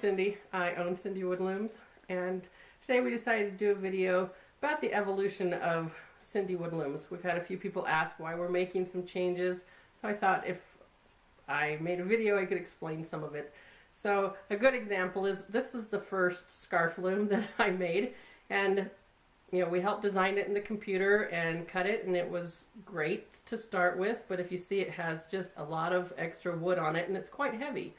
Cindy. I own CinDWood Looms, and today we decided to do a video about the evolution of CinDWood Looms. We've had a few people ask why we're making some changes, so I thought if I made a video I could explain some of it. So a good example is this is the first scarf loom that I made, and we helped design it in the computer and cut it, and it was great to start with, but if you see, it has just a lot of extra wood on it and it's quite heavy.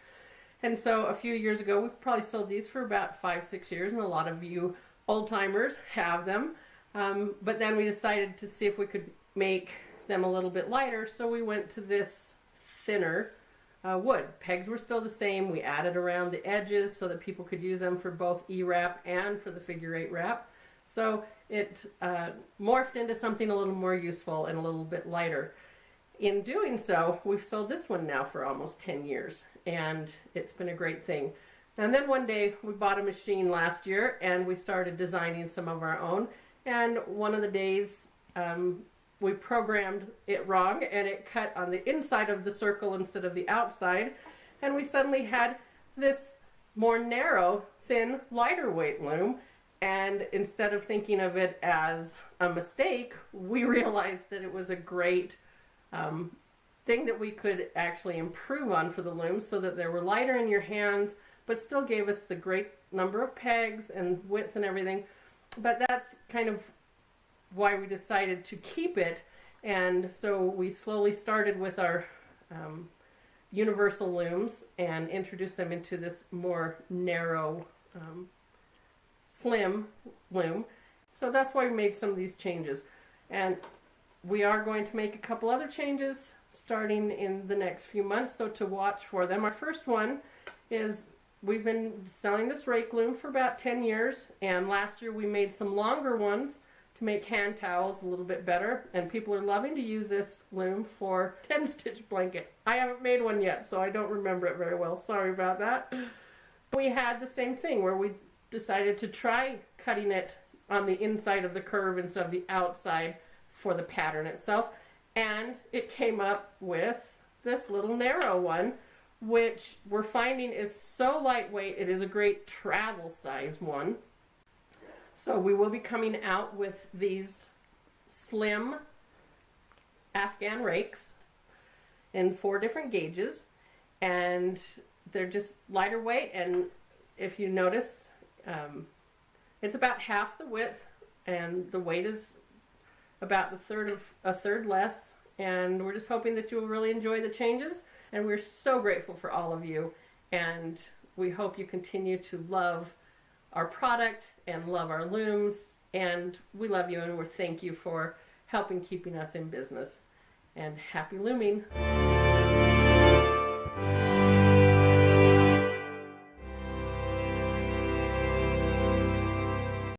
And so a few years ago, we probably sold these for about 5-6 years, and a lot of you old-timers have them. But then we decided to see if we could make them a little bit lighter, so we went to this thinner wood. Pegs were still the same. We added around the edges so that people could use them for both E-wrap and for the figure-8 wrap. So it morphed into something a little more useful and a little bit lighter. In doing so, we've sold this one now for almost 10 years, and it's been a great thing. And then one day we bought a machine last year and we started designing some of our own, and one of the days we programmed it wrong and it cut on the inside of the circle instead of the outside, and we suddenly had this more narrow, thin, lighter weight loom. And instead of thinking of it as a mistake, we realized that it was a great thing that we could actually improve on for the looms, so that they were lighter in your hands but still gave us the great number of pegs and width and everything. But that's kind of why we decided to keep it, and so we slowly started with our universal looms and introduced them into this more narrow slim loom. So that's why we made some of these changes, and we are going to make a couple other changes starting in the next few months, so to watch for them. Our first one is, we've been selling this rake loom for about 10 years, and last year we made some longer ones to make hand towels a little bit better, and people are loving to use this loom for 10-stitch blanket. I haven't made one yet, so I don't remember it very well. Sorry about that. We had the same thing where we decided to try cutting it on the inside of the curve instead of the outside for the pattern itself, and it came up with this little narrow one, which we're finding is so lightweight. It is a great travel size one. So we will be coming out with these slim Afghan rakes in 4 different gauges, and they're just lighter weight, and if you notice, it's about half the width, and the weight is about a third less, and we're just hoping that you will really enjoy the changes, and we're so grateful for all of you, and we hope you continue to love our product and love our looms, and we love you, and we're thank you for helping keeping us in business, and happy looming.